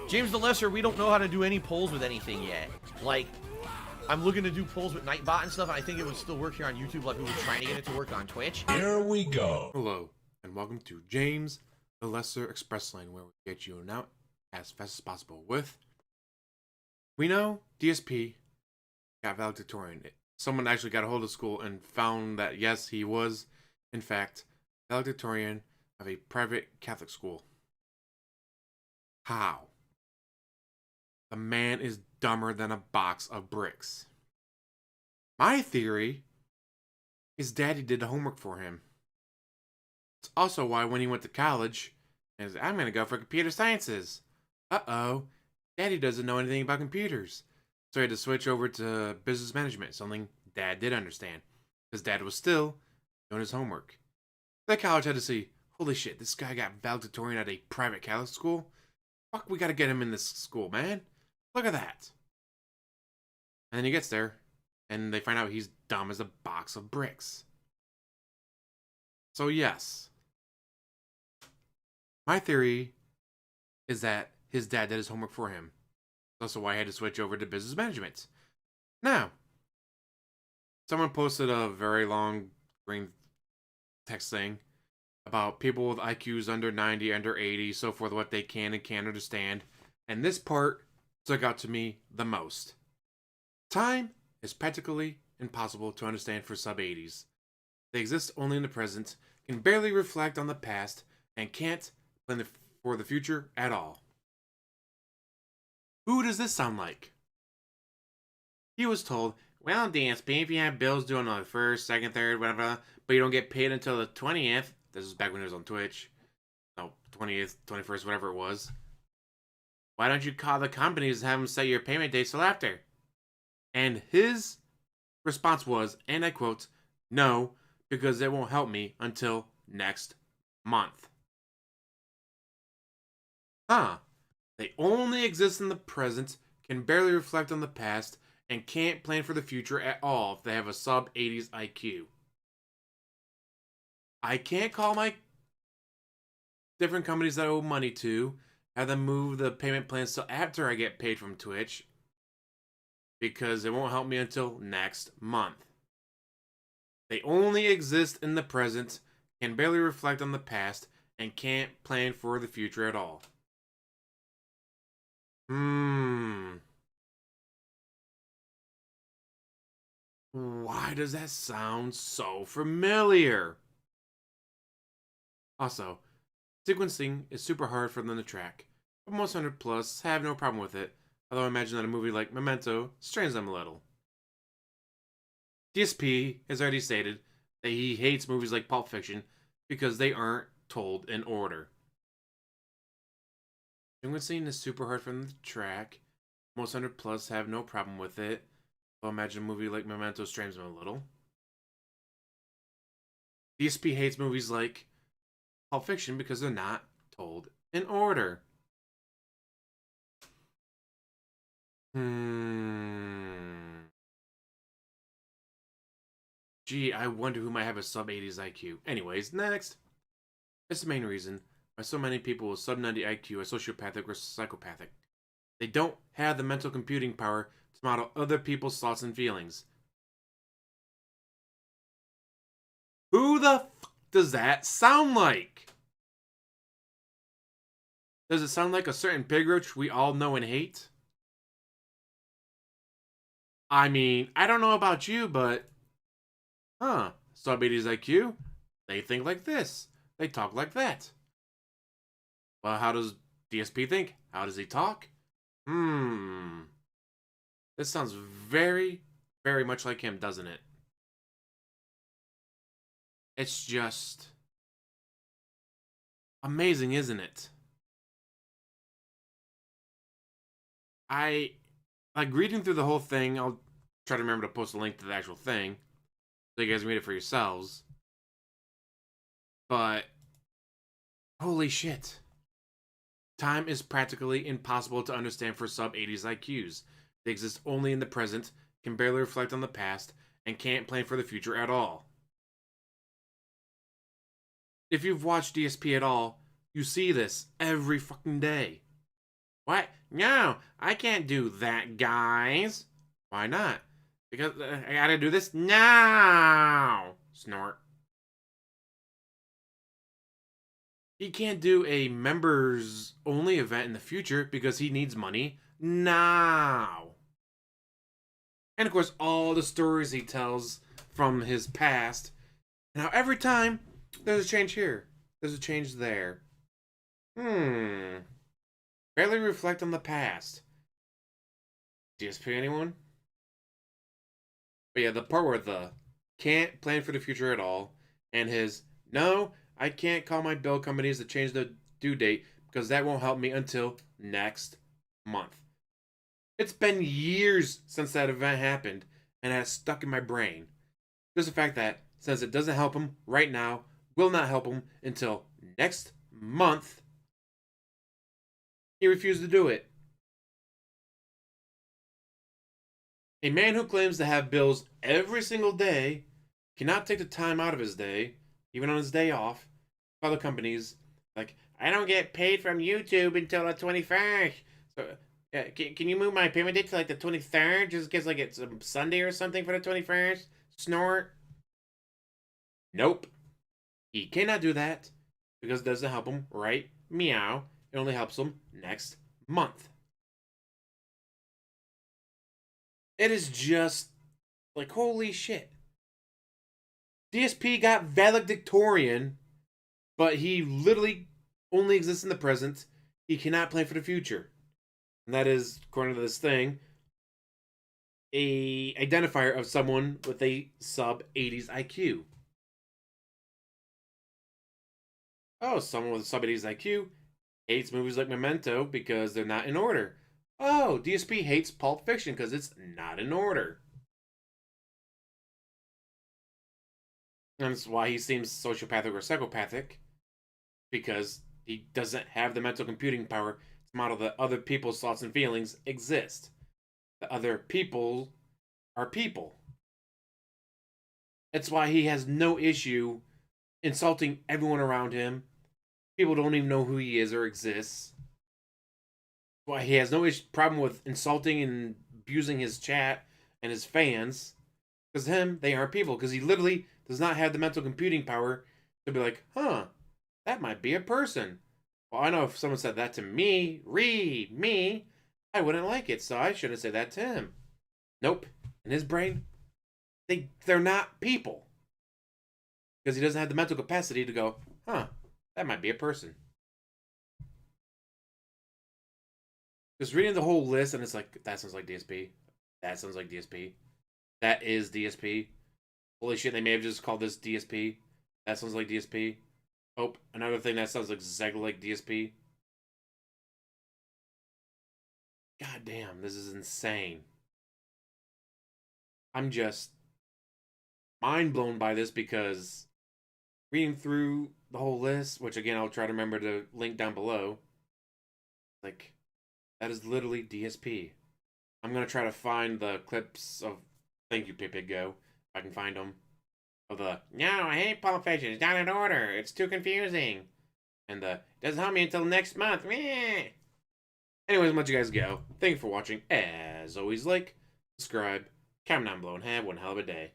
James the Lesser, we don't know how to do any polls with anything yet. Like, I'm looking to do polls with Nightbot and stuff, and I think it would still work here on YouTube, like we were trying to get it to work on Twitch. Here we go. Hello, and welcome to James the Lesser Express Lane, where we get you out as fast as possible with... We know DSP got valedictorian. Someone actually got a hold of school and found that, yes, he was, in fact, valedictorian of a private Catholic school. How? The man is dumber than a box of bricks. My theory is Daddy did the homework for him. It's also why when he went to college, he said, I'm going to go for computer sciences. Uh-oh, Daddy doesn't know anything about computers. So he had to switch over to business management, something Dad did understand, because Dad was still doing his homework. The college had to see, holy shit, this guy got valedictorian at a private Catholic school? Fuck, we got to get him in this school, man. Look at that. And then he gets there, and they find out he's dumb as a box of bricks. So yes, my theory is that his dad did his homework for him. That's also why I had to switch over to business management. Now, someone posted a very long green text thing about people with IQs under 90, under 80, so forth, what they can and can't understand. And this part stuck out to me the most. Time is practically impossible to understand for sub-80s. They exist only in the present, can barely reflect on the past, and can't plan for the future at all. Who does this sound like? He was told, well, DSP, if you have bills due on the 1st, 2nd, 3rd, whatever, but you don't get paid until the 20th, this was back when it was on Twitch, no, 20th, 21st, whatever it was, why don't you call the companies and have them set your payment dates till after? And his response was, and I quote, no, because it won't help me until next month. Huh. They only exist in the present, can barely reflect on the past, and can't plan for the future at all if they have a sub-80s IQ. I can't call my different companies that I owe money to, have them move the payment plans till after I get paid from Twitch, because it won't help me until next month. They only exist in the present, can barely reflect on the past, and can't plan for the future at all. Why does that sound so familiar? Also, sequencing is super hard for them to track, but most 100 plus have no problem with it, although I imagine that a movie like Memento strains them a little. DSP has already stated that he hates movies like Pulp Fiction because they aren't told in order. Sequencing is super hard for them to track, most 100 plus have no problem with it, although I imagine a movie like Memento strains them a little. DSP hates movies like Pulp Fiction because they're not told in order. Gee, I wonder who might have a sub-80s IQ. Anyways, next. It's the main reason why so many people with sub-90 IQ are sociopathic or psychopathic. They don't have the mental computing power to model other people's thoughts and feelings. Who the fuck does that sound like? Does it sound like a certain pig roach we all know and hate? I mean, I don't know about you, but... sub-80s IQ? They think like this. They talk like that. Well, how does DSP think? How does he talk? This sounds very, very much like him, doesn't it? It's just... amazing, isn't it? Like, reading through the whole thing, I'll try to remember to post a link to the actual thing, so you guys can read it for yourselves. But, holy shit. Time is practically impossible to understand for sub-80s IQs. They exist only in the present, can barely reflect on the past, and can't plan for the future at all. If you've watched DSP at all, you see this every fucking day. What? No, I can't do that, guys. Why not? Because I gotta do this now. Snort. He can't do a members only event in the future because he needs money now. And of course, all the stories he tells from his past. Now, every time there's a change here, there's a change there. Barely reflect on the past. DSP, anyone? But yeah, the part where the can't plan for the future at all, and his no, I can't call my bill companies to change the due date because that won't help me until next month. It's been years since that event happened, and it has stuck in my brain. Just the fact that since it doesn't help him right now, will not help him until next month, he refused to do it. A man who claims to have bills every single day cannot take the time out of his day, even on his day off, for other companies. Like, I don't get paid from YouTube until the 21st. So, can you move my payment date to like the 23rd? Just because like it's a Sunday or something for the 21st? Snort. Nope. He cannot do that because it doesn't help him right. Meow. It only helps him next month. It is just like, holy shit. DSP got valedictorian, but he literally only exists in the present. He cannot plan for the future. And that is, according to this thing, a identifier of someone with a sub 80s IQ. Oh, someone with a sub 80s IQ hates movies like Memento because they're not in order. Oh, DSP hates Pulp Fiction because it's not in order. And that's why he seems sociopathic or psychopathic. Because he doesn't have the mental computing power to model that other people's thoughts and feelings exist. The other people are people. That's why he has no issue insulting everyone around him. People don't even know who he is or exists. Why he has no problem with insulting and abusing his chat and his fans. Because they are people. Because he literally does not have the mental computing power to be like, that might be a person. Well, I know if someone said that to me, I wouldn't like it, so I shouldn't say that to him. Nope. In his brain, they're not people. Because he doesn't have the mental capacity to go, that might be a person. Just reading the whole list, and it's like, that sounds like DSP. That sounds like DSP. That is DSP. Holy shit, they may have just called this DSP. That sounds like DSP. Oh, another thing that sounds exactly like DSP. God damn, this is insane. I'm just mind blown by this because reading through the whole list, which again, I'll try to remember to link down below. Like, that is literally DSP. I'm going to try to find the clips of, thank you, Pipigo, if I can find them. Of the, no, I hate Pulp Fiction, it's not in order, it's too confusing. And the, doesn't help me until next month, meh. Anyways, I'll let you guys go. Thank you for watching. As always, like, subscribe, comment down below, and have one hell of a day.